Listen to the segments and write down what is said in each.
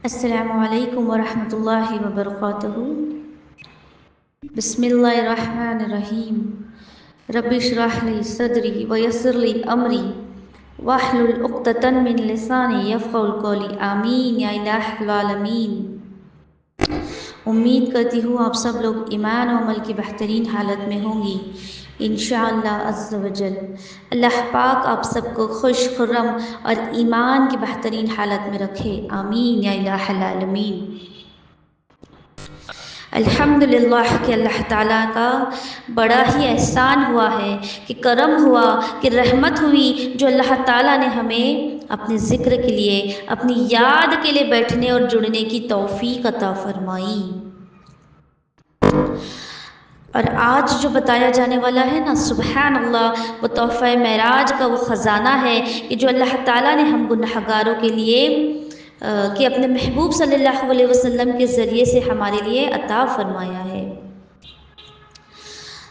السلام علیکم ورحمۃ اللہ وبرکاتہ۔ بسم اللہ الرحمن الرحیم۔ رب اشرح لی صدری ویسر لی امری واحلل عقدۃ من لسانی یفقہوا قولی، آمین یا الہ العالمین۔ امید کرتی ہوں آپ سب لوگ ایمان و عمل کی بہترین حالت میں ہوں گی انشاءاللہ عز و جل۔ اللہ پاک آپ سب کو خوش خرم اور ایمان کی بہترین حالت میں رکھے، آمین یا الہ العالمین۔ الحمدللہ کہ اللہ تعالیٰ کا بڑا ہی احسان ہوا ہے، کہ کرم ہوا، کہ رحمت ہوئی، جو اللہ تعالیٰ نے ہمیں اپنے ذکر کے لیے، اپنی یاد کے لیے بیٹھنے اور جڑنے کی توفیق عطا فرمائی۔ اور آج جو بتایا جانے والا ہے نا، سبحان اللہ، وہ تحفہ معراج کا وہ خزانہ ہے کہ جو اللہ تعالیٰ نے ہم گنہگاروں کے لیے کہ اپنے محبوب صلی اللہ علیہ وسلم کے ذریعے سے ہمارے لیے عطا فرمایا ہے۔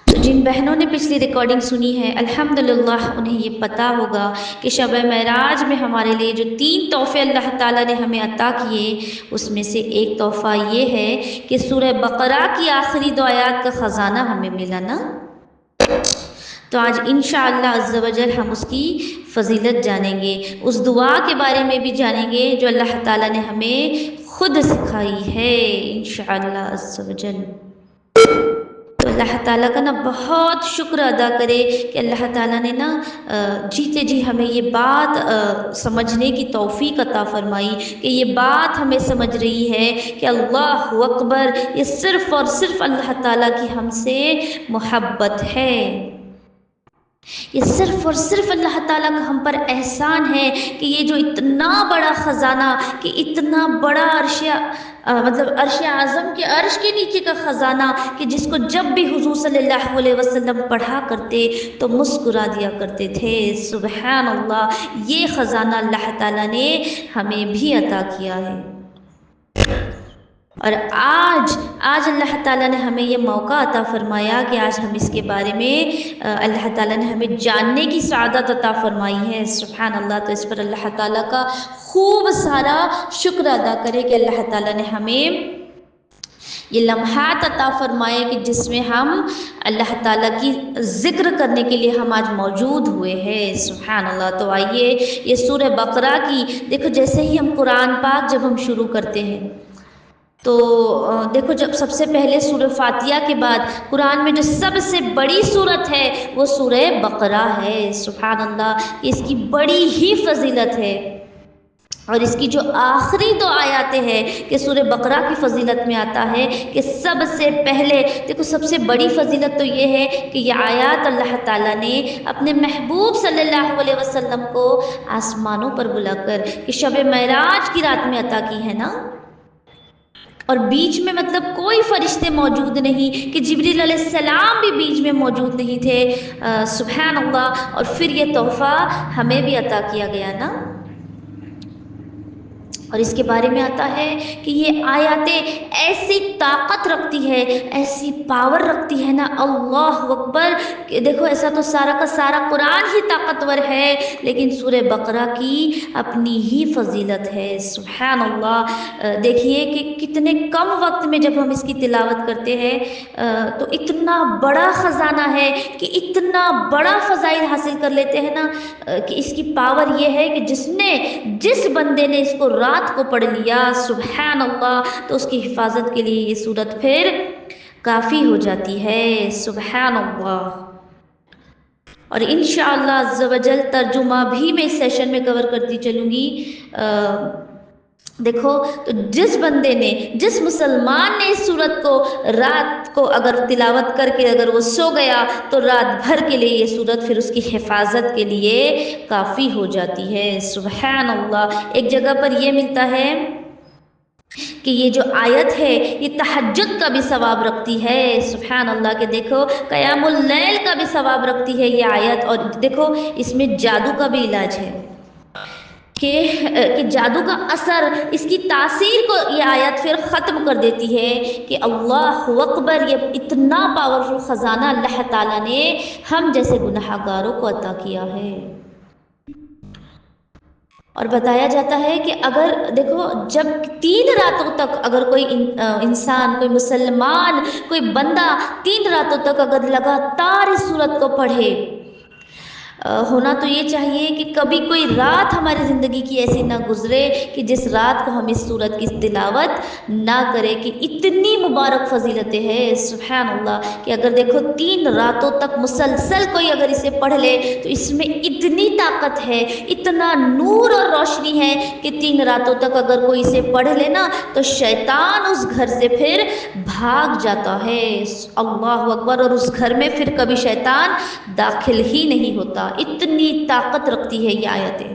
تو جن بہنوں نے پچھلی ریکارڈنگ سنی ہے الحمدللہ انہیں یہ پتہ ہوگا کہ شب معراج میں ہمارے لیے جو 3 تحفے اللہ تعالیٰ نے ہمیں عطا کیے، اس میں سے ایک تحفہ یہ ہے کہ سورہ بقرہ کی آخری 2 آیات کا خزانہ ہمیں ملا نا۔ تو آج انشاءاللہ عز و جل ہم اس کی فضیلت جانیں گے، اس دعا کے بارے میں بھی جانیں گے جو اللہ تعالیٰ نے ہمیں خود سکھائی ہے انشاءاللہ عز و جل۔ تو اللہ تعالیٰ کا نا بہت شکر ادا کرے کہ اللہ تعالیٰ نے نا جیتے جی ہمیں یہ بات سمجھنے کی توفیق عطا فرمائی، کہ یہ بات ہمیں سمجھ رہی ہے کہ اللہ اکبر، یہ صرف اور صرف اللہ تعالیٰ کی ہم سے محبت ہے، یہ صرف اور صرف اللہ تعالیٰ کا ہم پر احسان ہے کہ یہ جو اتنا بڑا خزانہ، کہ اتنا بڑا عرش اعظم کے عرش کے نیچے کا خزانہ، کہ جس کو جب بھی حضور صلی اللہ علیہ وسلم پڑھا کرتے تو مسکرا دیا کرتے تھے، سبحان اللہ، یہ خزانہ اللہ تعالیٰ نے ہمیں بھی عطا کیا ہے۔ اور آج اللہ تعالیٰ نے ہمیں یہ موقع عطا فرمایا کہ آج ہم اس کے بارے میں اللہ تعالیٰ نے ہمیں جاننے کی سعادت عطا فرمائی ہے، سبحان اللہ۔ تو اس پر اللہ تعالیٰ کا خوب سارا شکر ادا کرے کہ اللہ تعالیٰ نے ہمیں یہ لمحات عطا فرمائے کہ جس میں ہم اللہ تعالیٰ کی ذکر کرنے کے لیے ہم آج موجود ہوئے ہیں، سبحان اللہ۔ تو آئیے یہ سورہ بقرہ کی دیکھو، جیسے ہی ہم قرآن پاک جب ہم شروع کرتے ہیں تو دیکھو، جب سب سے پہلے سورہ فاتحہ کے بعد قرآن میں جو سب سے بڑی سورت ہے وہ سورہ بقرہ ہے، سبحان اللہ، اس کی بڑی ہی فضیلت ہے۔ اور اس کی جو آخری 2 آیاتیں ہیں کہ سورہ بقرہ کی فضیلت میں آتا ہے کہ سب سے پہلے دیکھو، سب سے بڑی فضیلت تو یہ ہے کہ یہ آیات اللہ تعالیٰ نے اپنے محبوب صلی اللہ علیہ وسلم کو آسمانوں پر بلا کر کہ شب معراج کی رات میں عطا کی ہے نا، اور بیچ میں مطلب کوئی فرشتے موجود نہیں، کہ جبریل علیہ السلام بھی بیچ میں موجود نہیں تھے، سبحان اللہ، اور پھر یہ تحفہ ہمیں بھی عطا کیا گیا نا۔ اور اس کے بارے میں آتا ہے کہ یہ آیاتیں ایسی طاقت رکھتی ہے، ایسی پاور رکھتی ہے نا، اللہ اکبر، کہ دیکھو ایسا تو سارا کا سارا قرآن ہی طاقتور ہے، لیکن سورہ بقرہ کی اپنی ہی فضیلت ہے، سبحان اللہ۔ دیکھیے کہ کتنے کم وقت میں جب ہم اس کی تلاوت کرتے ہیں تو اتنا بڑا خزانہ ہے، کہ اتنا بڑا فضائل حاصل کر لیتے ہیں نا، کہ اس کی پاور یہ ہے کہ جس بندے نے اس کو رات کو پڑھ لیا، سبحان اللہ، تو اس کی حفاظت کے لیے یہ سورت پھر کافی ہو جاتی ہے، سبحان اللہ۔ اور انشاءاللہ عز و جل ترجمہ بھی میں اس سیشن میں کور کرتی چلوں گی۔ دیکھو، تو جس بندے نے، جس مسلمان نے اس سورت کو رات کو اگر تلاوت کر کے اگر وہ سو گیا تو رات بھر کے لیے یہ سورت پھر اس کی حفاظت کے لیے کافی ہو جاتی ہے، سبحان اللہ۔ ایک جگہ پر یہ ملتا ہے کہ یہ جو آیت ہے یہ تہجد کا بھی ثواب رکھتی ہے، سبحان اللہ، کہ دیکھو قیام اللیل کا بھی ثواب رکھتی ہے یہ آیت۔ اور دیکھو اس میں جادو کا بھی علاج ہے، کہ جادو کا اثر، اس کی تاثیر کو یہ آیت پھر ختم کر دیتی ہے، کہ اللہ اکبر، یہ اتنا پاورفل خزانہ اللہ تعالیٰ نے ہم جیسے گنہگاروں کو عطا کیا ہے۔ اور بتایا جاتا ہے کہ اگر دیکھو جب 3 راتوں تک اگر کوئی انسان، کوئی مسلمان، کوئی بندہ 3 راتوں تک اگر لگاتار اس سورت کو پڑھے، ہونا تو یہ چاہیے کہ کبھی کوئی رات ہماری زندگی کی ایسی نہ گزرے کہ جس رات کو ہم اس سورت کی تلاوت نہ کرے، کہ اتنی مبارک فضیلتیں ہیں سبحان اللہ، کہ اگر دیکھو 3 راتوں تک مسلسل کوئی اگر اسے پڑھ لے تو اس میں اتنی طاقت ہے، اتنا نور اور روشنی ہے کہ 3 راتوں تک اگر کوئی اسے پڑھ لے نا تو شیطان اس گھر سے پھر بھاگ جاتا ہے، اللہ اکبر، اور اس گھر میں پھر کبھی شیطان داخل ہی نہیں ہوتا، اتنی طاقت رکھتی ہے یہ آیتیں۔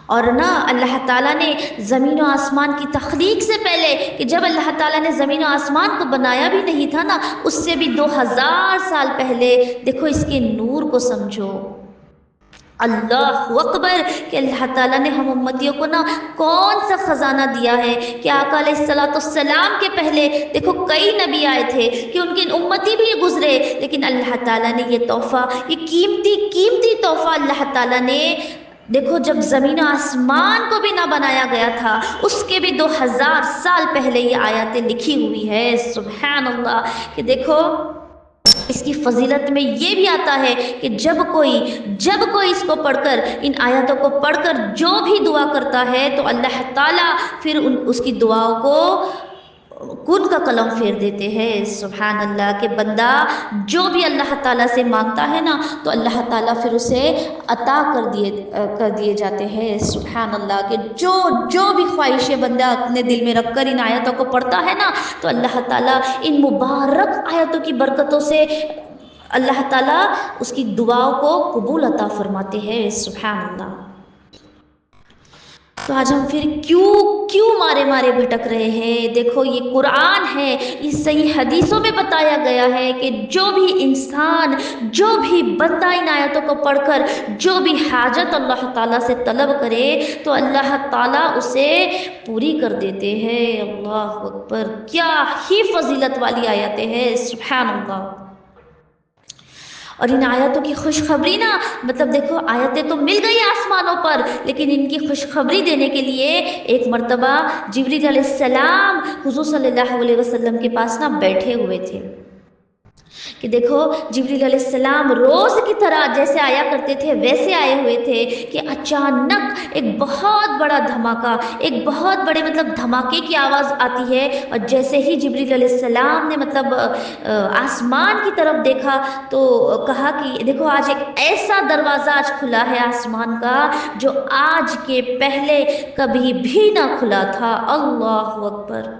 اور نا اللہ تعالیٰ نے زمین و آسمان کی تخلیق سے پہلے، کہ جب اللہ تعالیٰ نے زمین و آسمان کو بنایا بھی نہیں تھا نا، اس سے بھی 2000 سال پہلے دیکھو اس کے نور کو سمجھو، اللہ اکبر، کہ اللہ تعالیٰ نے ہم امتیوں کو نا کون سا خزانہ دیا ہے، کہ آقا علیہ السلام کے پہلے دیکھو کئی نبی آئے تھے کہ ان کی امتی بھی گزرے، لیکن اللہ تعالیٰ نے یہ تحفہ، یہ قیمتی تحفہ اللہ تعالیٰ نے، دیکھو جب زمین و آسمان کو بھی نہ بنایا گیا تھا اس کے بھی 2000 سال پہلے یہ آیاتیں لکھی ہوئی ہے سبحان اللہ، کہ دیکھو اس کی فضیلت میں یہ بھی آتا ہے کہ جب کوئی اس کو پڑھ کر، ان آیاتوں کو پڑھ کر جو بھی دعا کرتا ہے تو اللہ تعالیٰ پھر اس کی دعاؤں کو کن کا قلم پھیر دیتے ہیں سبحان اللہ، کہ بندہ جو بھی اللہ تعالیٰ سے مانگتا ہے نا تو اللہ تعالیٰ پھر اسے عطا کر دیے جاتے ہیں سبحان اللہ، کہ جو بھی خواہش بندہ اپنے دل میں رکھ کر ان آیتوں کو پڑھتا ہے نا تو اللہ تعالیٰ ان مبارک آیتوں کی برکتوں سے اللہ تعالیٰ اس کی دعاؤں کو قبول عطا فرماتے ہیں سبحان اللہ۔ تو آج ہم پھر کیوں مارے بھٹک رہے ہیں؟ دیکھو یہ قرآن ہے، اس صحیح حدیثوں میں بتایا گیا ہے کہ جو بھی انسان، جو بھی بندہ ان آیتوں کو پڑھ کر جو بھی حاجت اللہ تعالیٰ سے طلب کرے تو اللہ تعالیٰ اسے پوری کر دیتے ہیں، اللہ اکبر، کیا ہی فضیلت والی آیتیں ہیں سبحان اللہ۔ اور ان آیتوں کی خوشخبری نا، مطلب دیکھو آیتیں تو مل گئی آسمانوں پر، لیکن ان کی خوشخبری دینے کے لیے ایک مرتبہ جبریل علیہ السلام حضور صلی اللہ علیہ وسلم کے پاس نا بیٹھے ہوئے تھے، کہ دیکھو جبریل علیہ السلام روز کی طرح جیسے آیا کرتے تھے ویسے آئے ہوئے تھے کہ اچانک ایک بہت بڑا دھماکہ، ایک بہت بڑے مطلب دھماکے کی آواز آتی ہے، اور جیسے ہی جبریل علیہ السلام نے مطلب آسمان کی طرف دیکھا تو کہا کہ دیکھو آج ایک ایسا دروازہ آج کھلا ہے آسمان کا جو آج کے پہلے کبھی بھی نہ کھلا تھا، اللہ اکبر۔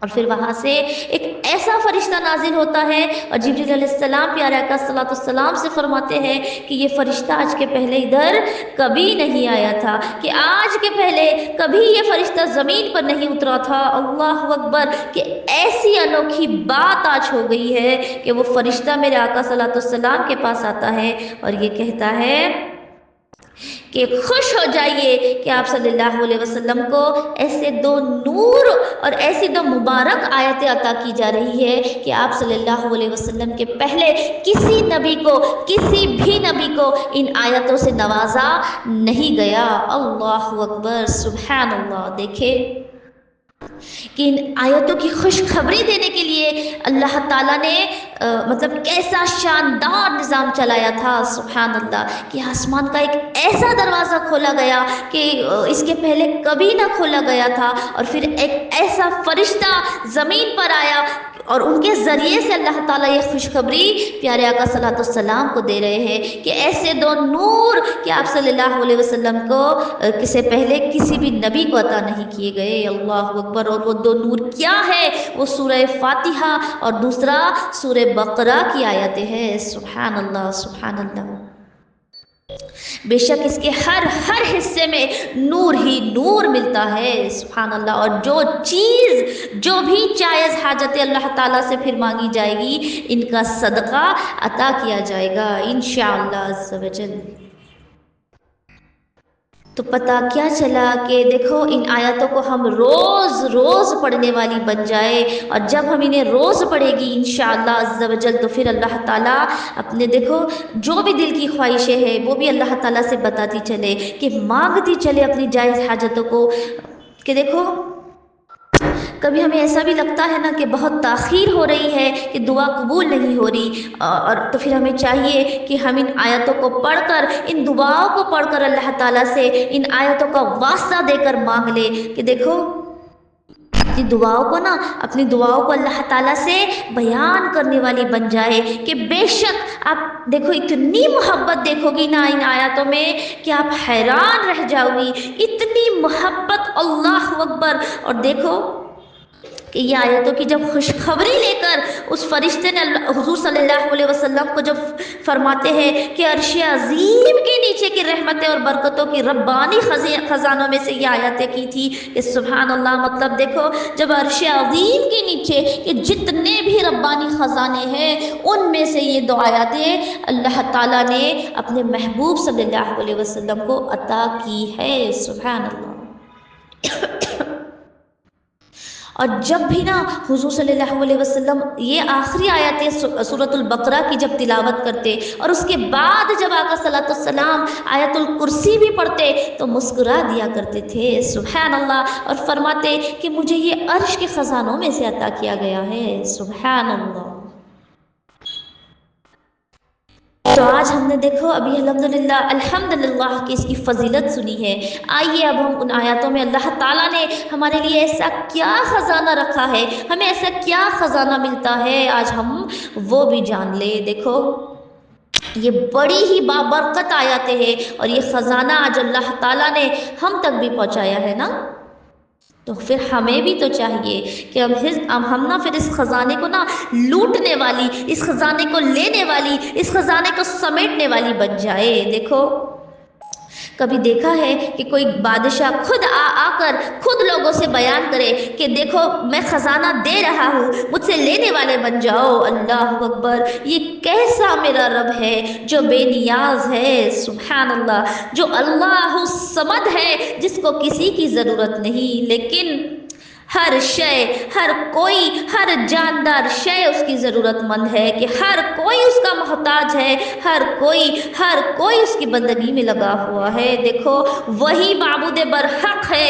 اور پھر وہاں سے ایک ایسا فرشتہ نازل ہوتا ہے اور جبریل علیہ السلام پیارے آقا صلی اللہ علیہ وسلم سے فرماتے ہیں کہ یہ فرشتہ آج کے پہلے ادھر کبھی نہیں آیا تھا، کہ آج کے پہلے کبھی یہ فرشتہ زمین پر نہیں اترا تھا، اللہ اکبر، کہ ایسی انوکھی بات آج ہو گئی ہے کہ وہ فرشتہ میرے آقا صلی اللہ علیہ وسلم کے پاس آتا ہے اور یہ کہتا ہے کہ خوش ہو جائیے کہ آپ صلی اللہ علیہ وسلم کو ایسے 2 نور اور ایسی 2 مبارک آیتیں عطا کی جا رہی ہے کہ آپ صلی اللہ علیہ وسلم کے پہلے کسی بھی نبی کو ان آیتوں سے نوازا نہیں گیا، اللہ اکبر سبحان اللہ۔ دیکھیں کہ ان آیتوں کی خوشخبری دینے کے لیے اللہ تعالیٰ نے مطلب کیسا شاندار نظام چلایا تھا سبحان اللہ، کہ آسمان کا ایک ایسا دروازہ کھولا گیا کہ اس کے پہلے کبھی نہ کھولا گیا تھا، اور پھر ایک ایسا فرشتہ زمین پر آیا اور ان کے ذریعے سے اللہ تعالیٰ یہ خوشخبری پیارے آقا صلی اللہ علیہ وسلم کو دے رہے ہیں کہ ایسے 2 نور کہ آپ صلی اللہ علیہ وسلم کو سے پہلے کسی بھی نبی کو عطا نہیں کیے گئے، اللہ اکبر۔ اور وہ 2 نور کیا ہے؟ وہ سورہ فاتحہ اور دوسرا سورہ بقرہ کی آیتیں ہیں سبحان اللہ سبحان اللہ۔ بے شک اس کے ہر حصے میں نور ہی نور ملتا ہے سبحان اللہ، اور جو بھی جائز حاجت اللہ تعالیٰ سے پھر مانگی جائے گی ان کا صدقہ عطا کیا جائے گا انشاءاللہ عز و جل۔ تو پتہ کیا چلا کہ دیکھو ان آیاتوں کو ہم روز روز پڑھنے والی بن جائے، اور جب ہم انہیں روز پڑھے گی انشاءاللہ عز و جل تو پھر اللہ تعالیٰ اپنے دیکھو جو بھی دل کی خواہشیں ہیں وہ بھی اللہ تعالیٰ سے بتاتی چلے، کہ مانگتی چلے اپنی جائز حاجتوں کو، کہ دیکھو کبھی ہمیں ایسا بھی لگتا ہے نا کہ بہت تاخیر ہو رہی ہے، کہ دعا قبول نہیں ہو رہی، اور تو پھر ہمیں چاہیے کہ ہم ان آیتوں کو پڑھ کر، ان دعاؤں کو پڑھ کر اللہ تعالیٰ سے ان آیتوں کا واسطہ دے کر مانگ لے، کہ دیکھو اپنی دعاؤں کو نا، اپنی دعاؤں کو اللہ تعالیٰ سے بیان کرنے والی بن جائے، کہ بے شک آپ دیکھو اتنی محبت دیکھو گی نا ان آیاتوں میں کہ آپ حیران رہ جاؤ گی، اتنی محبت، اللہ اکبر۔ اور دیکھو کہ یہ آیتوں کی جب خوشخبری لے کر اس فرشتے نے حضور صلی اللہ علیہ وسلم کو جب فرماتے ہیں کہ عرش عظیم کے نیچے کی رحمتیں اور برکتوں کی ربانی خزانوں میں سے یہ آیتیں کی تھی، کہ سبحان اللہ، مطلب دیکھو جب عرش عظیم کے نیچے کہ جتنے بھی ربانی خزانے ہیں ان میں سے یہ دو آیاتیں اللہ تعالیٰ نے اپنے محبوب صلی اللہ علیہ وسلم کو عطا کی ہے، سبحان اللہ۔ اور جب بھی نا حضور صلی اللہ علیہ وسلم یہ آخری آیتیں سورۃ البقرہ کی جب تلاوت کرتے، اور اس کے بعد جب آقا صلی اللہ علیہ وسلم آیت الکرسی بھی پڑھتے تو مسکرا دیا کرتے تھے، سبحان اللہ، اور فرماتے کہ مجھے یہ عرش کے خزانوں میں سے عطا کیا گیا ہے، سبحان اللہ۔ تو آج ہم نے دیکھو ابھی الحمدللہ کہ اس کی فضیلت سنی ہے، آئیے اب ہم ان آیاتوں میں اللہ تعالیٰ نے ہمارے لیے ایسا کیا خزانہ رکھا ہے، ہمیں ایسا کیا خزانہ ملتا ہے، آج ہم وہ بھی جان لیں۔ دیکھو یہ بڑی ہی بابرکت آیاتیں ہیں، اور یہ خزانہ آج اللہ تعالیٰ نے ہم تک بھی پہنچایا ہے نا، تو پھر ہمیں بھی تو چاہیے کہ ہم نا پھر اس خزانے کو نا لوٹنے والی، اس خزانے کو لینے والی، اس خزانے کو سمیٹنے والی بن جائے۔ دیکھو کبھی دیکھا ہے کہ کوئی بادشاہ خود آ کر خود لوگوں سے بیان کرے کہ دیکھو میں خزانہ دے رہا ہوں، مجھ سے لینے والے بن جاؤ، اللہ اکبر۔ یہ کیسا میرا رب ہے جو بے نیاز ہے، سبحان اللہ، جو اللہ الصمد ہے، جس کو کسی کی ضرورت نہیں، لیکن ہر شے، ہر کوئی، ہر جاندار شے اس کی ضرورت مند ہے، کہ ہر کوئی اس کا محتاج ہے، ہر کوئی اس کی بندگی میں لگا ہوا ہے۔ دیکھو وہی معبود برحق ہے،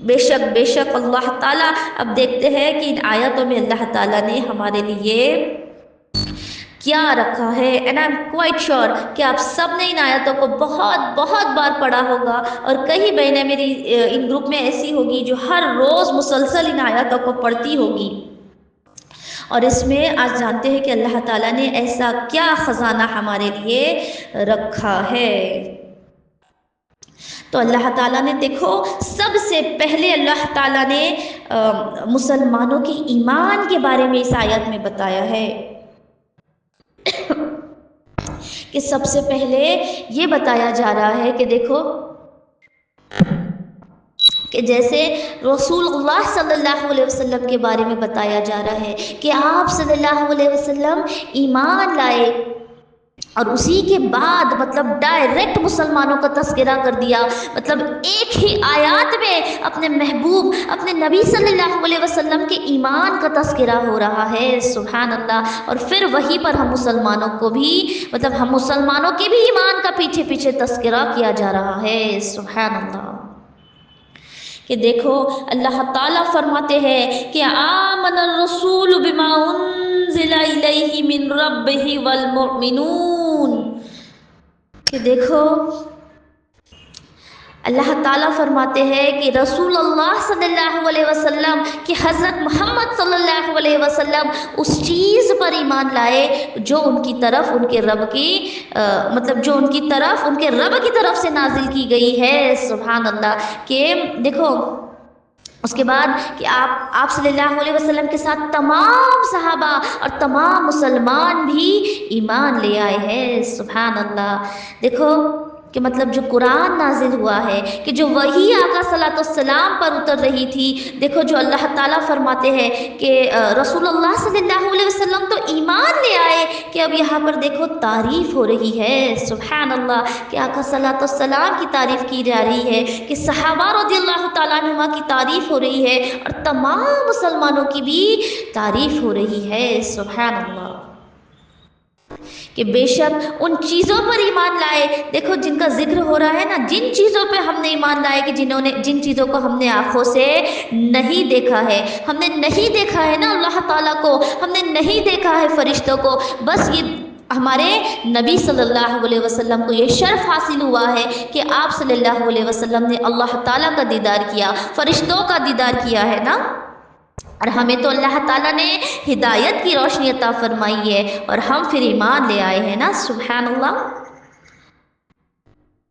بے شک اللہ تعالیٰ۔ اب دیکھتے ہیں کہ ان آیاتوں میں اللہ تعالیٰ نے ہمارے لیے کیا رکھا ہے، and I am quite sure کہ آپ سب نے ان آیتوں کو بہت بار پڑھا ہوگا، اور کئی بہنیں میری ان گروپ میں ایسی ہوگی جو ہر روز مسلسل ان آیتوں کو پڑھتی ہوگی، اور اس میں آج جانتے ہیں کہ اللہ تعالیٰ نے ایسا کیا خزانہ ہمارے لیے رکھا ہے۔ تو اللہ تعالیٰ نے دیکھو سب سے پہلے اللہ تعالیٰ نے مسلمانوں کے ایمان کے بارے میں اس آیت میں بتایا ہے، کہ سب سے پہلے یہ بتایا جا رہا ہے کہ دیکھو کہ جیسے رسول اللہ صلی اللہ علیہ وسلم کے بارے میں بتایا جا رہا ہے کہ آپ صلی اللہ علیہ وسلم ایمان لائے، اور اسی کے بعد مطلب ڈائریکٹ مسلمانوں کا تذکرہ کر دیا، مطلب ایک ہی آیات میں اپنے محبوب، اپنے نبی صلی اللہ علیہ وسلم کے ایمان کا تذکرہ ہو رہا ہے، سبحان اللہ۔ اور پھر وہیں پر ہم مسلمانوں کو بھی، مطلب ہم مسلمانوں کے بھی ایمان کا پیچھے پیچھے تذکرہ کیا جا رہا ہے، سبحان اللہ۔ کہ دیکھو اللہ تعالیٰ فرماتے ہیں کہ آمن الرسول بما انزل الیہ من ربہ والمؤمنون، کہ دیکھو اللہ تعالیٰ فرماتے ہیں کہ رسول اللہ صلی اللہ علیہ وسلم کہ حضرت محمد صلی اللہ علیہ وسلم اس چیز پر ایمان لائے جو ان کی طرف ان کے رب کی مطلب جو ان کی طرف ان کے رب کی طرف سے نازل کی گئی ہے، سبحان اللہ۔ کہ دیکھو اس کے بعد کہ آپ صلی اللہ علیہ وسلم کے ساتھ تمام صحابہ اور تمام مسلمان بھی ایمان لے آئے ہیں، سبحان اللہ۔ دیکھو کہ مطلب جو قرآن نازل ہوا ہے، کہ جو وحی آقا صلی اللہ علیہ وسلم پر اتر رہی تھی، دیکھو جو اللہ تعالیٰ فرماتے ہیں کہ رسول اللہ صلی اللہ علیہ وسلم تو ایمان لے آئے، کہ اب یہاں پر دیکھو تعریف ہو رہی ہے، سبحان اللہ، کہ آقا صلی اللہ علیہ وسلم کی تعریف کی جا رہی ہے، کہ صحابہ رضی اللہ تعالیٰ عنہما کی تعریف ہو رہی ہے، اور تمام مسلمانوں کی بھی تعریف ہو رہی ہے، سبحان اللہ، کہ بے شک ان چیزوں پر ایمان لائے، دیکھو جن کا ذکر ہو رہا ہے نا، جن چیزوں پہ ہم نے ایمان لائے، کہ جن چیزوں کو ہم نے آنکھوں سے نہیں دیکھا ہے، ہم نے نہیں دیکھا ہے نا اللہ تعالیٰ کو، ہم نے نہیں دیکھا ہے فرشتوں کو، بس یہ ہمارے نبی صلی اللہ علیہ وسلم کو یہ شرف حاصل ہوا ہے کہ آپ صلی اللہ علیہ وسلم نے اللہ تعالیٰ کا دیدار کیا، فرشتوں کا دیدار کیا ہے نا، اور ہمیں تو اللہ تعالیٰ نے ہدایت کی روشنی عطا فرمائی ہے، اور ہم پھر ایمان لے آئے ہیں نا، سبحان اللہ۔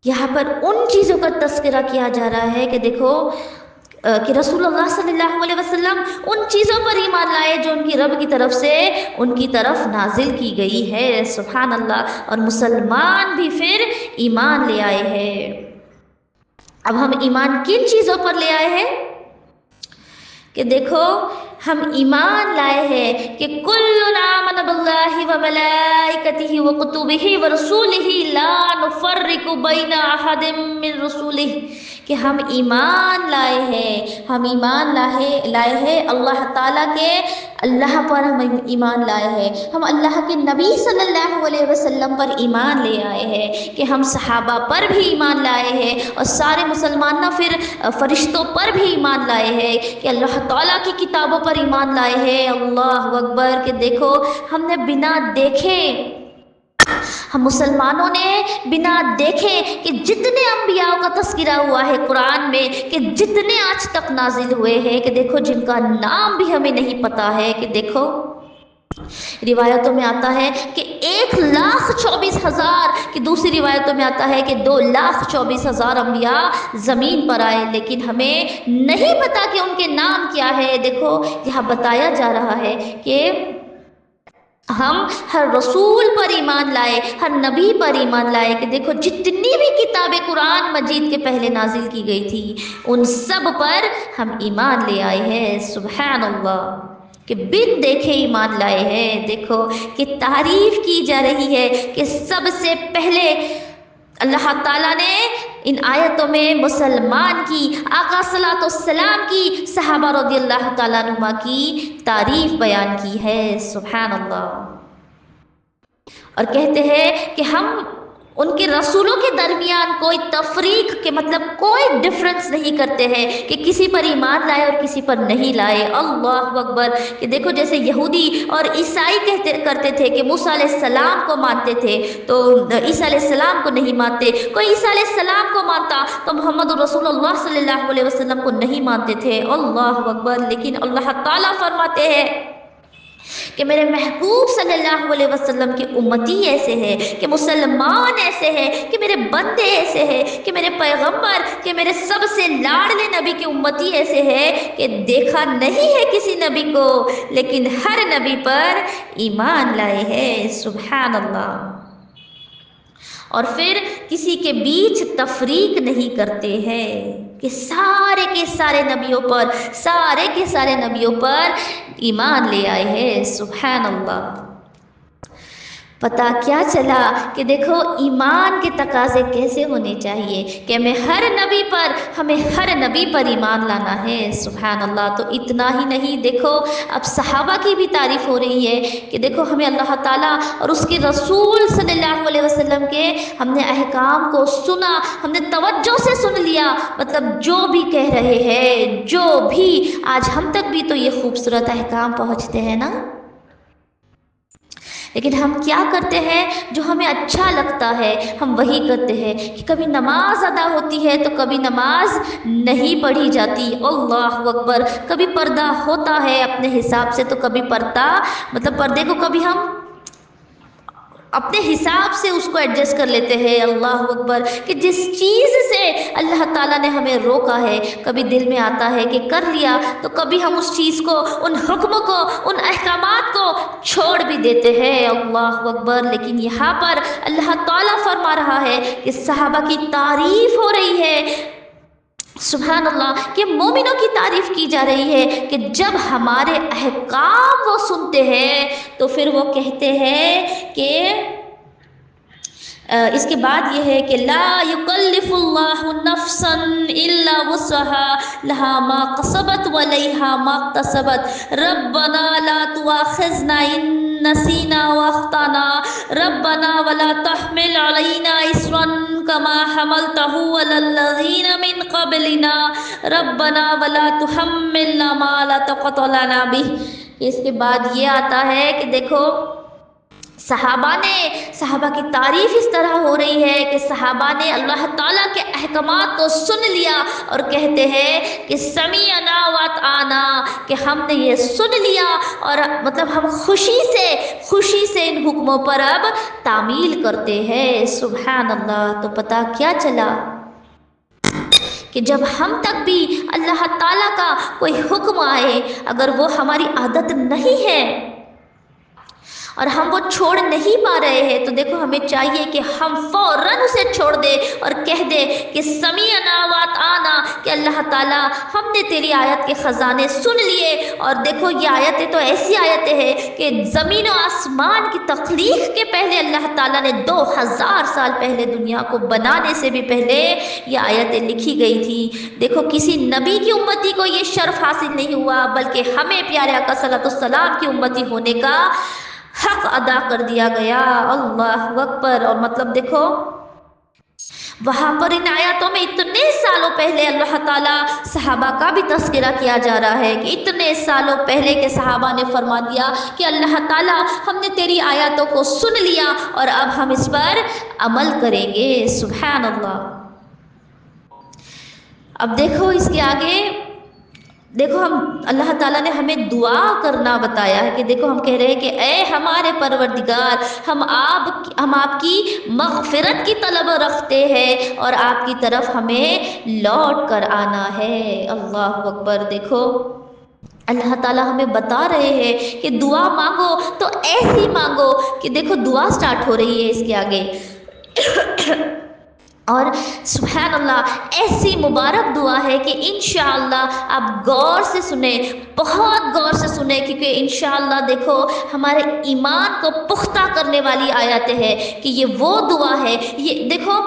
یہاں پر ان چیزوں کا تذکرہ کیا جا رہا ہے کہ دیکھو کہ رسول اللہ صلی اللہ علیہ وسلم ان چیزوں پر ایمان لائے جو ان کی رب کی طرف سے ان کی طرف نازل کی گئی ہے، سبحان اللہ، اور مسلمان بھی پھر ایمان لے آئے ہیں۔ اب ہم ایمان کن چیزوں پر لے آئے ہیں؟ کہ دیکھو ہم ایمان لائے ہیں کہ کل آمن باللہ وملائکتہ وکتبہ ورسولہ لا نفرق بین احد من رسولہ، کہ ہم ایمان لائے ہیں، ہم ایمان لائے ہیں اللہ تعالیٰ کے، اللہ پر ہم ایمان لائے ہیں، ہم اللہ کے نبی صلی اللہ علیہ وسلم پر ایمان لے آئے ہیں، کہ ہم صحابہ پر بھی ایمان لائے ہیں، اور سارے مسلمان نہ پھر فرشتوں پر بھی ایمان لائے ہیں، کہ اللہ تعالیٰ کی کتابوں پر ایمان لائے ہیں، اللہ اکبر، کہ دیکھو ہم نے بنا دیکھے، ہم مسلمانوں نے بنا دیکھے کہ جتنے انبیاء کا تذکرہ ہوا ہے قرآن میں، کہ جتنے آج تک نازل ہوئے ہیں، کہ دیکھو جن کا نام بھی ہمیں نہیں پتا ہے، کہ دیکھو روایتوں میں آتا ہے کہ 1,24,000، کہ دوسری روایتوں میں آتا ہے کہ 2,24,000 انبیاء زمین پر آئے، لیکن ہمیں نہیں پتا کہ ان کے نام کیا ہے۔ دیکھو یہاں بتایا جا رہا ہے کہ ہم ہر رسول پر ایمان لائے، ہر نبی پر ایمان لائے، کہ دیکھو جتنی بھی کتابیں قرآن مجید کے پہلے نازل کی گئی تھی ان سب پر ہم ایمان لے آئے ہیں، سبحان اللہ، کہ بن دیکھے ایمان لائے ہیں۔ دیکھو کہ تعریف کی جا رہی ہے کہ سب سے پہلے اللہ تعالیٰ نے ان آیتوں میں مسلمان کی، آقا صلی اللہ علیہ وسلم کی، صحابہ رضی اللہ تعالیٰ عنہ کی تعریف بیان کی ہے، سبحان اللہ، اور کہتے ہیں کہ ہم ان کے رسولوں کے درمیان کوئی تفریق کے مطلب کوئی ڈفرنس نہیں کرتے ہیں، کہ کسی پر ایمان لائے اور کسی پر نہیں لائے، اللہ اکبر، کہ دیکھو جیسے یہودی اور عیسائی کرتے تھے کہ موسیٰ علیہ السلام کو مانتے تھے تو عیسیٰ علیہ السلام کو نہیں مانتے، کوئی عیسیٰ علیہ السلام کو مانتا تو محمد رسول اللہ صلی اللہ علیہ وسلم کو نہیں مانتے تھے، اللہ اکبر، لیکن اللہ تعالیٰ فرماتے ہیں کہ میرے محبوب صلی اللہ علیہ وسلم کی امتی ایسے ہے، کہ مسلمان ایسے ہے، کہ میرے بندے ایسے ہے، کہ میرے پیغمبر، کہ میرے سب سے لاڈلے نبی کی امتی ایسے ہے کہ دیکھا نہیں ہے کسی نبی کو لیکن ہر نبی پر ایمان لائے ہیں، سبحان اللہ، اور پھر کسی کے بیچ تفریق نہیں کرتے ہیں، کہ سارے کے سارے نبیوں پر، سارے کے سارے نبیوں پر ایمان لے آئے ہیں، سبحان اللہ۔ پتہ کیا چلا کہ دیکھو ایمان کے تقاضے کیسے ہونے چاہیے، کہ ہمیں ہر نبی پر ایمان لانا ہے، سبحان اللہ۔ تو اتنا ہی نہیں، دیکھو اب صحابہ کی بھی تعریف ہو رہی ہے کہ دیکھو ہمیں اللہ تعالیٰ اور اس کے رسول صلی اللہ علیہ وسلم کے ہم نے احکام کو سنا، ہم نے توجہ سے سن لیا، مطلب جو بھی کہہ رہے ہیں، جو بھی آج ہم تک بھی تو یہ خوبصورت احکام پہنچتے ہیں نا، لیکن ہم کیا کرتے ہیں، جو ہمیں اچھا لگتا ہے ہم وہی کرتے ہیں، کہ کبھی نماز ادا ہوتی ہے تو کبھی نماز نہیں پڑھی جاتی، اللہ اکبر، کبھی پردہ ہوتا ہے اپنے حساب سے تو کبھی پردے کو کبھی ہم اپنے حساب سے اس کو ایڈجسٹ کر لیتے ہیں۔ اللہ اکبر، کہ جس چیز سے اللہ تعالیٰ نے ہمیں روکا ہے، کبھی دل میں آتا ہے کہ کر لیا، تو کبھی ہم اس چیز کو، ان حکم کو، ان احکامات کو چھوڑ بھی دیتے ہیں۔ اللہ اکبر۔ لیکن یہاں پر اللہ تعالیٰ فرما رہا ہے کہ صحابہ کی تعریف ہو رہی ہے، سبحان اللہ، کہ مومنوں کی تعریف کی جا رہی ہے کہ جب ہمارے احکام وہ سنتے ہیں تو پھر وہ کہتے ہیں کہ اس کے بعد یہ ہے کہ لا یکلف اللہ نفسا الا وسعها لها ما کسبت وعلیہا ما اکتسبت ربنا لا تؤاخذنا ان نسینا واخطانا ربنا ولا تحمل علینا اصرا کما حملته علی الذین من قبلنا ربنا ولا تحملنا ما لا طاقت لنا به۔ اس کے بعد یہ آتا ہے کہ دیکھو صحابہ کی تعریف اس طرح ہو رہی ہے کہ صحابہ نے اللہ تعالیٰ کے احکامات کو سن لیا اور کہتے ہیں کہ سمعنا واطعنا، کہ ہم نے یہ سن لیا اور مطلب ہم خوشی سے ان حکموں پر اب تعمیل کرتے ہیں۔ سبحان اللہ۔ تو پتہ کیا چلا کہ جب ہم تک بھی اللہ تعالیٰ کا کوئی حکم آئے، اگر وہ ہماری عادت نہیں ہے اور ہم وہ چھوڑ نہیں پا رہے ہیں، تو دیکھو ہمیں چاہیے کہ ہم فوراً اسے چھوڑ دے اور کہہ دے کہ سمعنا واطعنا، کہ اللہ تعالیٰ ہم نے تیری آیت کے خزانے سن لیے۔ اور دیکھو یہ آیتیں تو ایسی آیتیں ہیں کہ زمین و آسمان کی تخلیق کے پہلے اللہ تعالیٰ نے 2000 سال پہلے دنیا کو بنانے سے بھی پہلے یہ آیتیں لکھی گئی تھی۔ دیکھو کسی نبی کی امتی کو یہ شرف حاصل نہیں ہوا، بلکہ ہمیں پیارے آقا صلی اللہ علیہ وسلم کی امتی ہونے کا حق ادا کر دیا گیا۔ اللہ اکبر۔ اور مطلب دیکھو وہاں پر ان آیاتوں میں اتنے سالوں پہلے اللہ تعالیٰ صحابہ کا بھی تذکرہ کیا جا رہا ہے کہ اتنے سالوں پہلے کے صحابہ نے فرما دیا کہ اللہ تعالیٰ ہم نے تیری آیاتوں کو سن لیا اور اب ہم اس پر عمل کریں گے۔ سبحان اللہ۔ اب دیکھو اس کے آگے دیکھو اللہ تعالیٰ نے ہمیں دعا کرنا بتایا ہے کہ دیکھو ہم کہہ رہے ہیں کہ اے ہمارے پروردگار، ہم آپ کی مغفرت کی طلب رکھتے ہیں اور آپ کی طرف ہمیں لوٹ کر آنا ہے۔ اللہ اکبر۔ دیکھو اللہ تعالیٰ ہمیں بتا رہے ہیں کہ دعا مانگو تو ایسی مانگو کہ دیکھو دعا سٹارٹ ہو رہی ہے اس کے آگے اور سبحان اللہ ایسی مبارک دعا ہے کہ انشاءاللہ آپ غور سے سنیں، بہت غور سے سنیں، کیونکہ انشاءاللہ دیکھو ہمارے ایمان کو پختہ کرنے والی آیتیں ہیں کہ یہ وہ دعا ہے۔ یہ دیکھو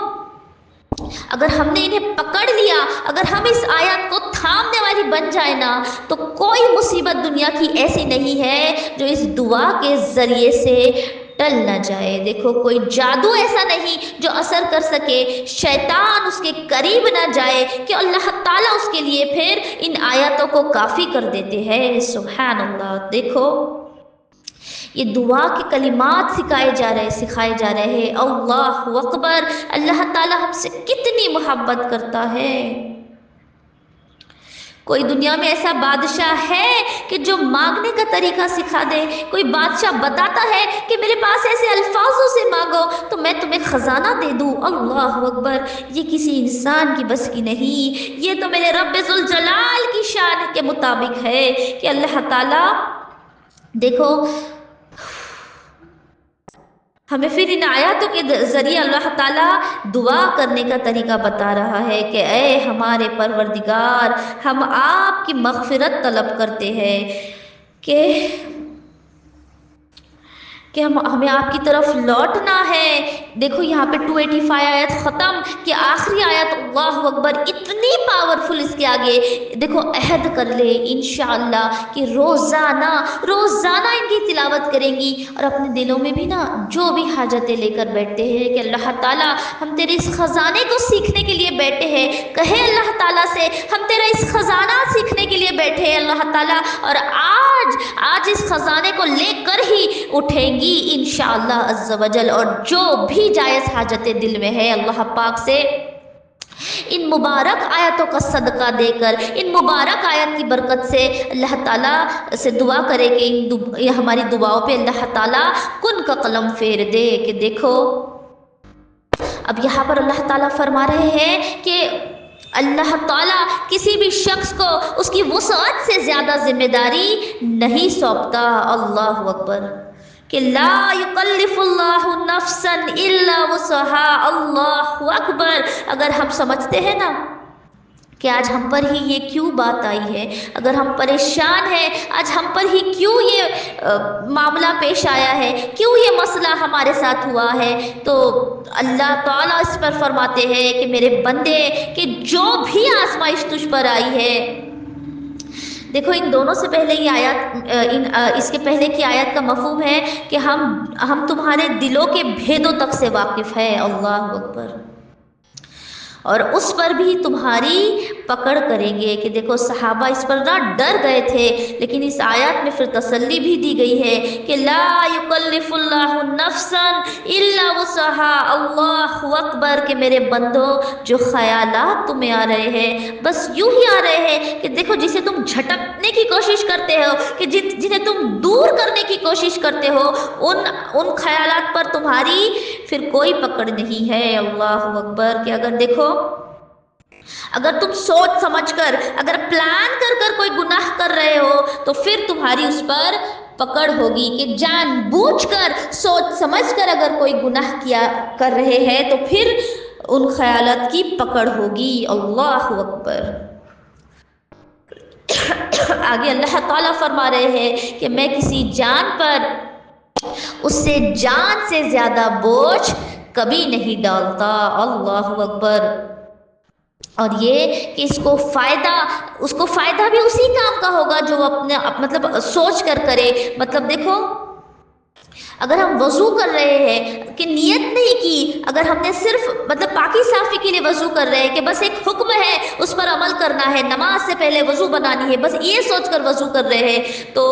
اگر ہم نے انہیں پکڑ لیا، اگر ہم اس آیت کو تھامنے والی بن جائے نا، تو کوئی مصیبت دنیا کی ایسی نہیں ہے جو اس دعا کے ذریعے سے ٹل نہ جائے۔ دیکھو کوئی جادو ایسا نہیں جو اثر کر سکے، شیطان اس کے قریب نہ جائے کہ اللہ تعالیٰ اس کے لیے پھر ان آیاتوں کو کافی کر دیتے ہیں۔ سبحان اللہ۔ دیکھو یہ دعا کے کلمات سکھائے جا رہے ہیں۔ اللہ اکبر۔ اللہ تعالیٰ ہم سے کتنی محبت کرتا ہے۔ کوئی دنیا میں ایسا بادشاہ ہے کہ جو مانگنے کا طریقہ سکھا دے؟ کوئی بادشاہ بتاتا ہے کہ میرے پاس ایسے الفاظوں سے مانگو تو میں تمہیں خزانہ دے دوں؟ اللہ اکبر۔ یہ کسی انسان کی بس کی نہیں، یہ تو میرے رب ذوالجلال کی شان کے مطابق ہے کہ اللہ تعالیٰ دیکھو ہمیں پھر ان آیاتوں کے ذریعے اللہ تعالیٰ دعا کرنے کا طریقہ بتا رہا ہے کہ اے ہمارے پروردگار، ہم آپ کی مغفرت طلب کرتے ہیں کہ ہمیں آپ کی طرف لوٹنا ہے۔ دیکھو یہاں پہ 285 آیت ختم کہ آخری آیت اللہ اکبر اتنی پاورفل، اس کے آگے دیکھو عہد کر لے انشاءاللہ کہ روزانہ ان کی تلاوت کریں گی اور اپنے دلوں میں بھی نا جو بھی حاجتیں لے کر بیٹھتے ہیں کہ اللہ تعالیٰ ہم تیرے اس خزانے کو سیکھنے کے لیے بیٹھے ہیں، کہے اللہ تعالیٰ سے ہم تیرا اس خزانہ سیکھنے کے لیے بیٹھے ہیں اللہ تعالیٰ، اور آج اس خزانے کو لے کر ہی اٹھیں گی انشاءاللہ عز و جل، اور جو بھی جائز حاجتیں دل میں ہے اللہ پاک سے ان مبارک آیتوں کا صدقہ دے کر، ان مبارک آیت کی برکت سے اللہ تعالیٰ سے دعا کرے کہ یہ ہماری دعاؤں پہ اللہ تعالیٰ کن کا قلم پھیر دے۔ کہ دیکھو اب یہاں پر اللہ تعالیٰ فرما رہے ہیں کہ اللہ تعالیٰ کسی بھی شخص کو اس کی وسعت سے زیادہ ذمہ داری نہیں سونپتا۔ اللہ اکبر، کہ لا یکلف اللہ نفسا الا وسعها۔ اللہ اکبر، اگر ہم سمجھتے ہیں نا کہ آج ہم پر ہی یہ کیوں بات آئی ہے، اگر ہم پریشان ہیں آج ہم پر ہی کیوں یہ معاملہ پیش آیا ہے، کیوں یہ مسئلہ ہمارے ساتھ ہوا ہے، تو اللہ تعالیٰ اس پر فرماتے ہیں کہ میرے بندے کہ جو بھی آزمائش تجھ پر آئی ہے، دیکھو ان دونوں سے پہلے یہ آیت، اس کے پہلے کی آیت کا مفہوم ہے کہ ہم تمہارے دلوں کے بھیدوں تک سے واقف ہے۔ اللہ اکبر، اور اس پر بھی تمہاری پکڑ کریں گے۔ کہ دیکھو صحابہ اس پر نہ ڈر گئے تھے، لیکن اس آیات میں پھر تسلی بھی دی گئی ہے کہ لا یکلف اللہ نفسا الا وسعها۔ اللہ اکبر، کہ میرے بندو جو خیالات تمہیں آ رہے ہیں بس یوں ہی آ رہے ہیں کہ دیکھو جسے تم جھٹکنے کی کوشش کرتے ہو، کہ جنہیں تم دور کرنے کی کوشش کرتے ہو، ان خیالات پر تمہاری پھر کوئی پکڑ نہیں ہے۔ اللہ اکبر، کہ اگر دیکھو اگر تم سوچ سمجھ کر، اگر پلان کر کر کوئی گناہ کر رہے ہو تو پھر تمہاری اس پر پکڑ ہوگی، کہ جان بوجھ کر سوچ سمجھ کر اگر کوئی گناہ کر رہے ہیں تو پھر ان خیالات کی پکڑ ہوگی۔ اللہ اکبر، آگے اللہ تعالیٰ فرما رہے ہیں کہ میں کسی جان پر اس سے جان سے زیادہ بوجھ کبھی نہیں ڈالتا۔ اللہ اکبر، اور یہ کہ اس کو فائدہ بھی اسی کام کا ہوگا جو اپنے مطلب سوچ کر کرے۔ مطلب دیکھو اگر ہم وضو کر رہے ہیں کہ نیت نہیں کی، اگر ہم نے صرف مطلب پاکی صافی کے لیے وضو کر رہے ہیں کہ بس ایک حکم ہے اس پر عمل کرنا ہے، نماز سے پہلے وضو بنانی ہے، بس یہ سوچ کر وضو کر رہے ہیں، تو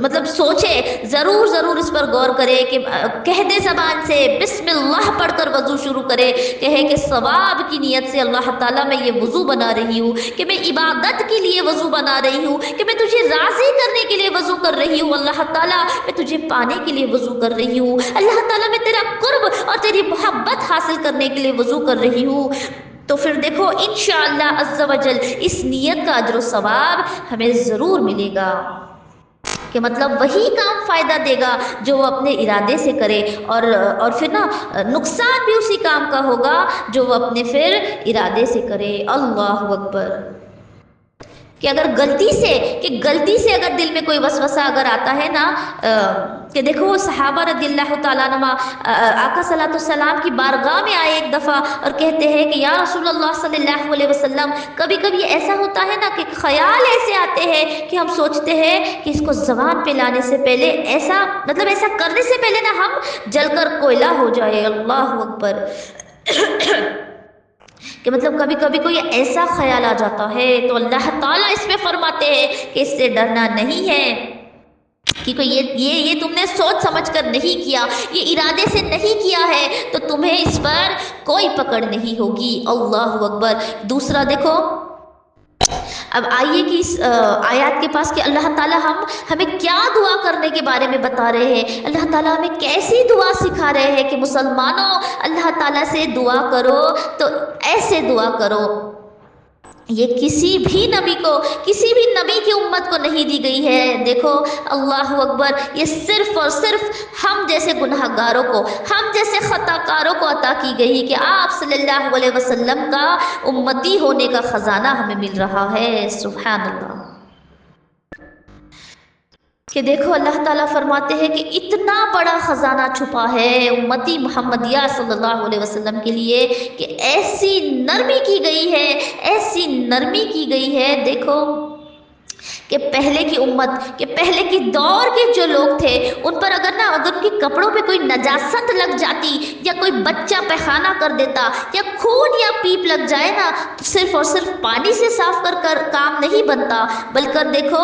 مطلب سوچے ضرور اس پر غور کرے کہ کہہ دے زبان سے بسم اللہ پڑھ کر وضو شروع کرے، کہے کہ ثواب کی نیت سے اللہ تعالیٰ میں یہ وضو بنا رہی ہوں، کہ میں عبادت کے لیے وضو بنا رہی ہوں، کہ میں تجھے راضی کرنے کے لیے وضو کر رہی ہوں، اللہ تعالیٰ میں تجھے پانے کے لیے وضو کر رہی ہوں، اللہ تعالیٰ میں تیرا قرب اور تیری محبت حاصل کرنے کے لیے وضو کر رہی ہوں، تو پھر دیکھو انشاءاللہ عز و جل اس نیت کا اجر و ثواب ہمیں ضرور ملے گا، کہ مطلب وہی کام فائدہ دے گا جو وہ اپنے ارادے سے کرے، اور پھر نا نقصان بھی اسی کام کا ہوگا جو وہ اپنے پھر ارادے سے کرے۔ اللہ اکبر، کہ اگر غلطی سے اگر دل میں کوئی وسوسہ اگر آتا ہے نا، کہ دیکھو صحابہ رضی اللہ تعالیٰ عنہ آقا صلی اللہ علیہ وسلم کی بارگاہ میں آئے ایک دفعہ اور کہتے ہیں کہ یا رسول اللہ صلی اللہ علیہ وسلم، کبھی کبھی ایسا ہوتا ہے نا کہ خیال ایسے آتے ہیں کہ ہم سوچتے ہیں کہ اس کو زبان پہ لانے سے پہلے ایسا کرنے سے پہلے نا ہم جل کر کوئلہ ہو جائے۔ اللہ اکبر، کہ مطلب کبھی کبھی کوئی ایسا خیال آ جاتا ہے تو اللہ تعالیٰ اس میں فرماتے ہیں کہ اس سے ڈرنا نہیں ہے، کیونکہ یہ تم نے سوچ سمجھ کر نہیں کیا، یہ ارادے سے نہیں کیا ہے، تو تمہیں اس پر کوئی پکڑ نہیں ہوگی۔ اللہ اکبر۔ دوسرا دیکھو، اب آئیے کہ اس آیات کے پاس کہ اللہ تعالیٰ ہمیں کیا دعا کرنے کے بارے میں بتا رہے ہیں، اللہ تعالیٰ ہمیں کیسی دعا سکھا رہے ہیں کہ مسلمانوں اللہ تعالیٰ سے دعا کرو تو ایسے دعا کرو۔ یہ کسی بھی نبی کی امت کو نہیں دی گئی ہے۔ دیکھو اللہ اکبر، یہ صرف اور صرف ہم جیسے گناہ گاروں کو، ہم جیسے خطا کاروں کو عطا کی گئی کہ آپ صلی اللہ علیہ وسلم کا امتی ہونے کا خزانہ ہمیں مل رہا ہے۔ سبحان اللہ، کہ دیکھو اللہ تعالیٰ فرماتے ہیں کہ اتنا بڑا خزانہ چھپا ہے امتی محمدیہ صلی اللہ علیہ وسلم کے لیے کہ ایسی نرمی کی گئی ہے، دیکھو کہ پہلے کی امت، کہ پہلے کی دور کے جو لوگ تھے ان پر اگر ان کے کپڑوں پہ کوئی نجاست لگ جاتی یا کوئی بچہ پیخانہ کر دیتا یا خون یا پیپ لگ جائے نا، تو صرف اور صرف پانی سے صاف کر کام نہیں بنتا، بلکہ دیکھو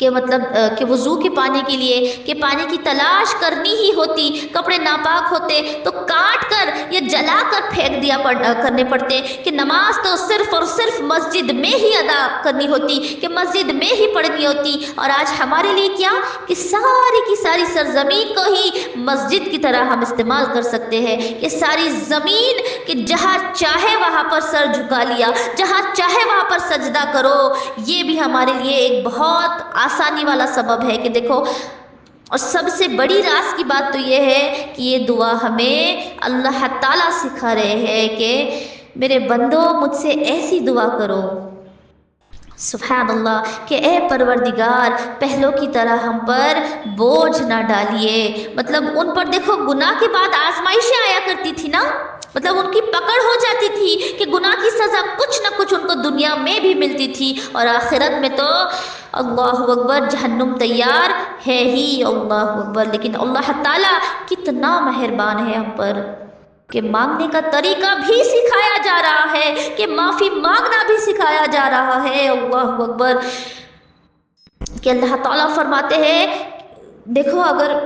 کہ مطلب کہ وضو کے پانی کے لیے کہ پانی کی تلاش کرنی ہی ہوتی، کپڑے ناپاک ہوتے تو کاٹ کر یا جلا کر پھینک دیا کرنے پڑتے، کہ نماز تو صرف اور صرف مسجد میں ہی ادا کرنی ہوتی، کہ مسجد میں ہی پڑھنی ہوتی، اور آج ہمارے لیے کیا کہ ساری کی ساری سرزمین کو ہی مسجد کی طرح ہم استعمال کر سکتے ہیں، کہ ساری زمین کہ جہاں چاہے وہاں پر سر جھکا لیا، جہاں چاہے وہاں پر سجدہ کرو، یہ بھی ہمارے لیے ایک بہت آسانی والا سبب ہے کہ دیکھو۔ اور سب سے بڑی راز کی بات تو یہ ہے کہ یہ دعا ہمیں اللہ تعالیٰ سکھا رہے ہیں کہ میرے بندو مجھ سے ایسی دعا کرو، سبحان اللہ، کہ اے پروردگار پہلوں کی طرح ہم پر بوجھ نہ ڈالیے۔ مطلب ان پر دیکھو گناہ کے بعد آزمائشیں آیا کرتی تھی نا، مطلب ان کی پکڑ ہو جاتی تھی کہ گناہ کی سزا کچھ نہ کچھ ان کو دنیا میں بھی ملتی تھی، اور آخرت میں تو اللہ اکبر جہنم تیار ہے ہی، اللہ اکبر۔ لیکن اللہ تعالیٰ کتنا مہربان ہے ہم پر کہ مانگنے کا طریقہ بھی سکھایا جا رہا ہے، کہ معافی مانگنا بھی سکھایا جا رہا ہے، اللہ اکبر۔ کہ اللہ تعالیٰ فرماتے ہیں دیکھو اگر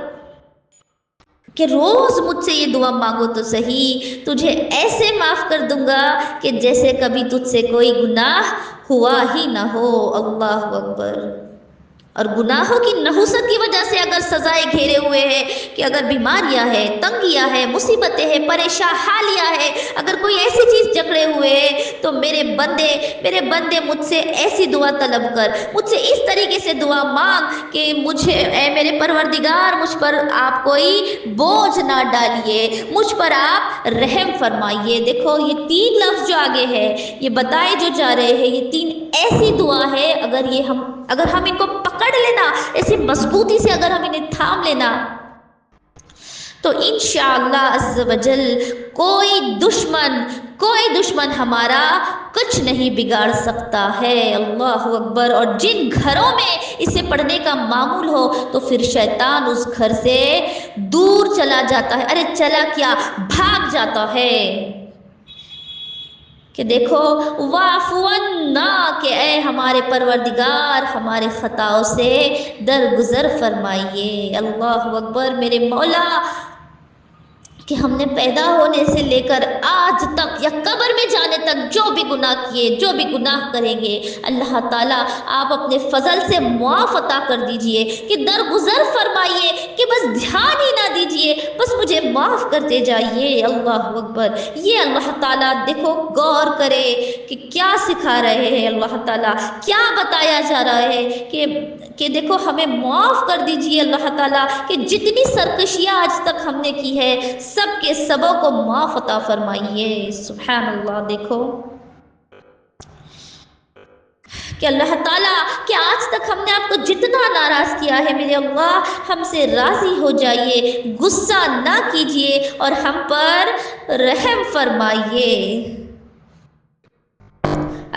کہ روز مجھ سے یہ دعا مانگو تو صحیح، تجھے ایسے معاف کر دوں گا کہ جیسے کبھی تجھ سے کوئی گناہ ہوا ہی نہ ہو، اللہ اکبر۔ اور گناہوں کی نحوست کی وجہ سے اگر سزائیں گھیرے ہوئے ہیں، کہ اگر بیماریاں ہیں، تنگیاں ہیں، مصیبتیں ہیں، پریشان حالیاں ہیں، اگر کوئی ایسی چیز جکڑے ہوئے ہیں تو میرے بندے مجھ سے ایسی دعا طلب کر، مجھ سے اس طریقے سے دعا مانگ کہ مجھے اے میرے پروردگار مجھ پر آپ کوئی بوجھ نہ ڈالیے، مجھ پر آپ رحم فرمائیے۔ دیکھو یہ تین لفظ جو آگے ہے یہ بتائے جو جا رہے ہیں، یہ تین ایسی دعا ہے اگر ہم ان کو پکڑ لینا، ایسی مضبوطی سے اگر ہم انہیں تھام لینا تو انشاءاللہ عز و جل کوئی دشمن ہمارا کچھ نہیں بگاڑ سکتا ہے، اللہ اکبر۔ اور جن گھروں میں اسے پڑھنے کا معمول ہو تو پھر شیطان اس گھر سے دور چلا جاتا ہے، ارے چلا کیا بھاگ جاتا ہے۔ کہ دیکھو واعفو عنا، کہ اے ہمارے پروردگار ہمارے خطاؤں سے درگزر فرمائیے، اللہ اکبر۔ میرے مولا کہ ہم نے پیدا ہونے سے لے کر آج تک یا قبر میں جانے تک جو بھی گناہ کیے، جو بھی گناہ کریں گے، اللہ تعالیٰ آپ اپنے فضل سے معاف عطا کر دیجئے، کہ درگزر فرمائیے، کہ بس دھیان ہی نہ دیجئے، بس مجھے معاف کرتے جائیے، اللہ اکبر۔ یہ اللہ تعالیٰ دیکھو غور کرے کہ کیا سکھا رہے ہیں، اللہ تعالیٰ کیا بتایا جا رہا ہے کہ دیکھو ہمیں معاف کر دیجئے اللہ تعالیٰ، کہ جتنی سرکشیاں آج تک ہم نے کی ہے سب کے سبوں کو معاف عطا فرمائیے، سبحان اللہ۔ دیکھو کہ اللہ تعالیٰ کہ آج تک ہم نے آپ کو جتنا ناراض کیا ہے میرے اللہ ہم سے راضی ہو جائیے، غصہ نہ کیجیے اور ہم پر رحم فرمائیے۔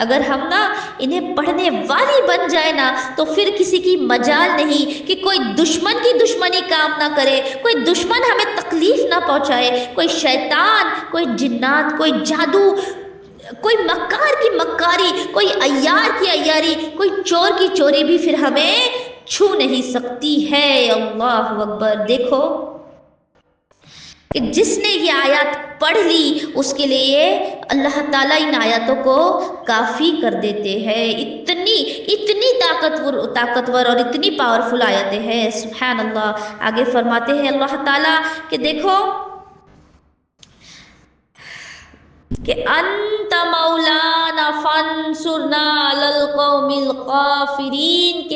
اگر ہم نا انہیں پڑھنے والی بن جائے نا تو پھر کسی کی مجال نہیں کہ کوئی دشمن کی دشمنی کام نہ کرے، کوئی دشمن ہمیں تکلیف نہ پہنچائے، کوئی شیطان، کوئی جنات، کوئی جادو، کوئی مکار کی مکاری، کوئی عیار کی عیاری، کوئی چور کی چوری بھی پھر ہمیں چھو نہیں سکتی ہے، اللہ اکبر۔ دیکھو کہ جس نے یہ آیات پڑھ لی اس کے لیے اللہ تعالیٰ ان آیاتوں کو کافی کر دیتے ہیں، اتنی طاقتور اور اتنی پاورفل آیتیں ہیں، سبحان اللہ۔ آگے فرماتے ہیں اللہ تعالیٰ کہ دیکھو کہ انت مولانا فانصرنا علی القوم الکافرین،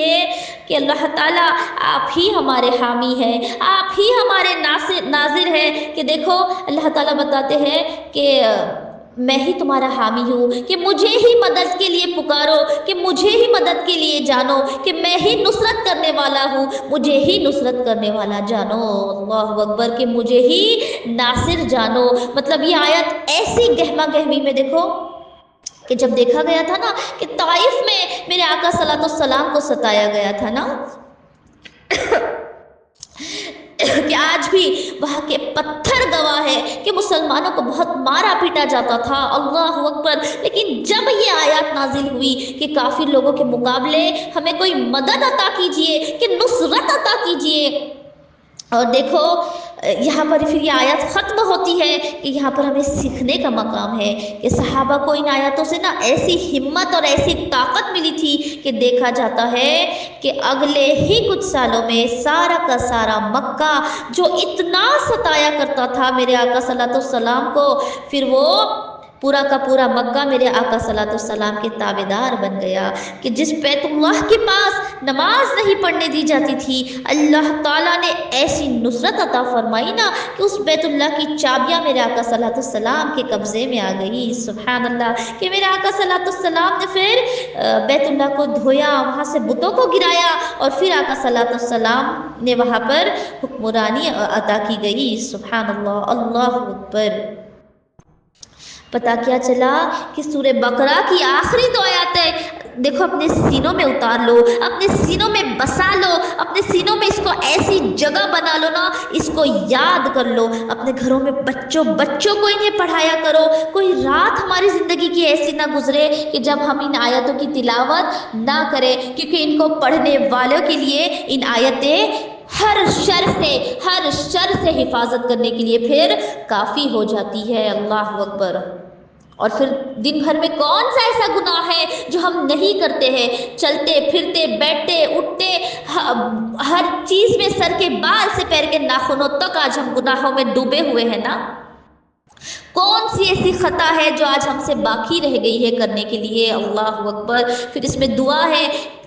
کہ اللہ تعالیٰ آپ ہی ہمارے حامی ہیں، آپ ہی ہمارے ناصر ہیں۔ کہ دیکھو اللہ تعالیٰ بتاتے ہیں کہ میں ہی تمہارا حامی ہوں، کہ مجھے ہی مدد کے لیے پکارو، کہ مجھے ہی مدد کے لیے جانو، کہ میں ہی نصرت کرنے والا ہوں، مجھے ہی نصرت کرنے والا جانو، اللہ اکبر، کہ مجھے ہی ناصر جانو۔ مطلب یہ آیت ایسی گہما گہمی میں دیکھو کہ جب دیکھا گیا تھا نا کہ طائف میں میرے آقا صلی اللہ علیہ وسلم کو ستایا گیا تھا نا کہ آج بھی وہاں کے پتھر گواہ ہے کہ مسلمانوں کو بہت مارا پیٹا جاتا تھا، اللہ اکبر۔ لیکن جب یہ آیات نازل ہوئی کہ کافر لوگوں کے مقابلے ہمیں کوئی مدد عطا کیجئے، کہ نصرت عطا کیجئے، اور دیکھو یہاں پر پھر یہ آیت ختم ہوتی ہے کہ یہاں پر ہمیں سیکھنے کا مقام ہے کہ صحابہ کو ان آیاتوں سے نا ایسی ہمت اور ایسی طاقت ملی تھی کہ دیکھا جاتا ہے کہ اگلے ہی کچھ سالوں میں سارا کا سارا مکہ جو اتنا ستایا کرتا تھا میرے آقا صلی اللہ علیہ وسلم کو، پھر وہ پورا کا پورا مکہ میرے آقا صلی اللہ علیہ وسلم کے تابعدار بن گیا، کہ جس بیت اللہ کے پاس نماز نہیں پڑھنے دی جاتی تھی، اللہ تعالیٰ نے ایسی نصرت عطا فرمائی نا کہ اس بیت اللہ کی چابیاں میرے آقا صلی اللہ علیہ وسلم کے قبضے میں آ گئی، سبحان اللہ، کہ میرے آقا صلی اللہ علیہ وسلم نے پھر بیت اللہ کو دھویا، وہاں سے بتوں کو گرایا، اور پھر آقا صلی اللہ علیہ وسلم نے وہاں پر حکمرانی عطا کی گئی، سبحان اللہ، اللہ اکبر۔ پتہ کیا چلا کہ سورہ بقرہ کی آخری 2 آیاتیں دیکھو اپنے سینوں میں اتار لو، اپنے سینوں میں بسا لو، اپنے سینوں میں اس کو ایسی جگہ بنا لو نا، اس کو یاد کر لو، اپنے گھروں میں بچوں کو انہیں پڑھایا کرو۔ کوئی رات ہماری زندگی کی ایسی نہ گزرے کہ جب ہم ان آیتوں کی تلاوت نہ کریں، کیونکہ ان کو پڑھنے والوں کے لیے ان آیتیں ہر شر سے حفاظت کرنے کے لیے پھر کافی ہو جاتی ہے، اللہ اکبر۔ اور پھر دن بھر میں کون سا ایسا گناہ ہے جو ہم نہیں کرتے ہیں، چلتے پھرتے بیٹھتے اٹھتے ہر چیز میں، سر کے بال سے پیر کے ناخنوں تک آج ہم گناہوں میں ڈوبے ہوئے ہیں نا۔ کون سی ایسی خطا ہے جو آج ہم سے باقی رہ گئی ہے کرنے کے لیے، اللہ اکبر۔ پھر اس میں دعا ہے،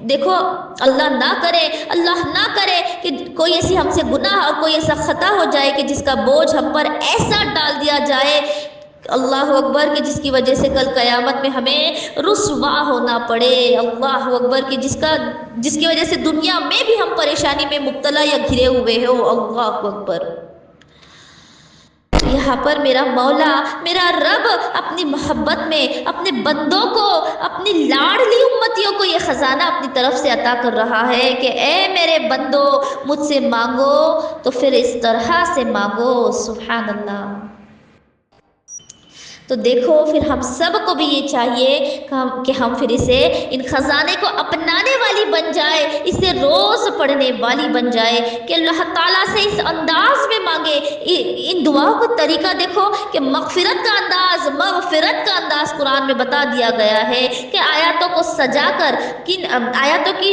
دیکھو اللہ نہ کرے کہ کوئی ایسی ہم سے گناہ اور کوئی ایسا خطا ہو جائے کہ جس کا بوجھ ہم پر ایسا ڈال دیا جائے، اللہ اکبر، کہ جس کی وجہ سے کل قیامت میں ہمیں رسوا ہونا پڑے، اللہ اکبر، کہ جس کی وجہ سے دنیا میں بھی ہم پریشانی میں مبتلا یا گھرے ہوئے ہو، اللہ اکبر۔ یہاں پر میرا مولا، میرا رب اپنی محبت میں اپنے بندوں کو، اپنی لاڈلی امتیوں کو یہ خزانہ اپنی طرف سے عطا کر رہا ہے کہ اے میرے بندو، مجھ سے مانگو تو پھر اس طرح سے مانگو، سبحان اللہ۔ تو دیکھو پھر ہم سب کو بھی یہ چاہیے کہ ہم پھر ان خزانے کو اپنانے والی بن جائے، اسے روز پڑھنے والی بن جائے، کہ اللہ تعالیٰ سے اس انداز میں مانگے۔ ان دعاؤں کا طریقہ دیکھو کہ مغفرت کا انداز قرآن میں بتا دیا گیا ہے کہ آیاتوں کو سجا کر، کن آیاتوں کی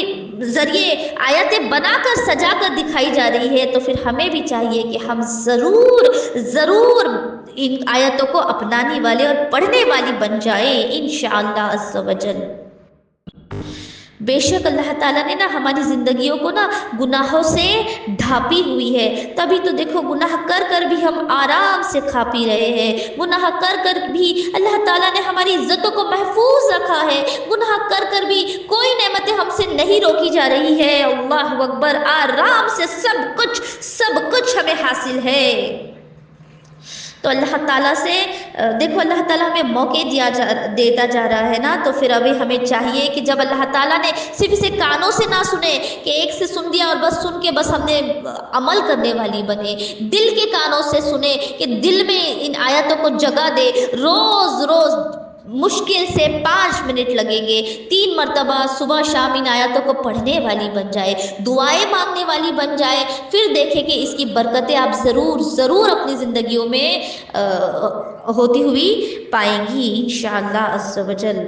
ذریعے آیتیں بنا کر سجا کر دکھائی جا رہی ہے، تو پھر ہمیں بھی چاہیے کہ ہم ضرور ان آیتوں کو اپنانے والے اور پڑھنے والی بن جائے، انشاءاللہ عز و جل۔ بے شک اللہ تعالیٰ نے نا ہماری زندگیوں کو نا گناہوں سے ڈھانپی ہوئی ہے، تبھی تو دیکھو گناہ کر کر بھی ہم آرام سے کھا پی رہے ہیں، گناہ کر کر بھی اللہ تعالیٰ نے ہماری عزتوں کو محفوظ رکھا ہے، گناہ کر کر بھی کوئی نعمتیں ہم سے نہیں روکی جا رہی ہے، اللہ اکبر، آرام سے سب کچھ ہمیں حاصل ہے۔ تو اللہ تعالیٰ سے دیکھو اللہ تعالیٰ ہمیں موقع دیتا جا رہا ہے نا، تو پھر ابھی ہمیں چاہیے کہ جب اللہ تعالیٰ نے صرف اسے کانوں سے نہ سنے کہ ایک سے سن دیا اور بس سن کے بس ہم نے عمل کرنے والی بنے، دل کے کانوں سے سنے کہ دل میں ان آیاتوں کو جگہ دے، روز مشکل سے 5 منٹ لگیں گے، 3 مرتبہ صبح شام ان آیاتوں کو پڑھنے والی بن جائے، دعائیں مانگنے والی بن جائے، پھر دیکھیں کہ اس کی برکتیں آپ ضرور اپنی زندگیوں میں ہوتی ہوئی پائیں گی انشاءاللہ عز و جل۔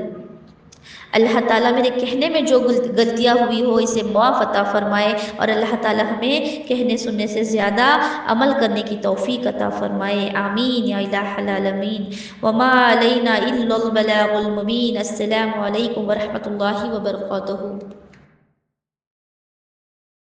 اللہ تعالیٰ میرے کہنے میں جو غلطیاں ہوئی ہو اسے معاف عطا فرمائے، اور اللہ تعالیٰ ہمیں کہنے سننے سے زیادہ عمل کرنے کی توفیق عطا فرمائے، آمین یا الہ العالمین۔ وما علینا الا البلاغ المبین۔ السلام علیکم ورحمۃ اللہ وبرکاتہ۔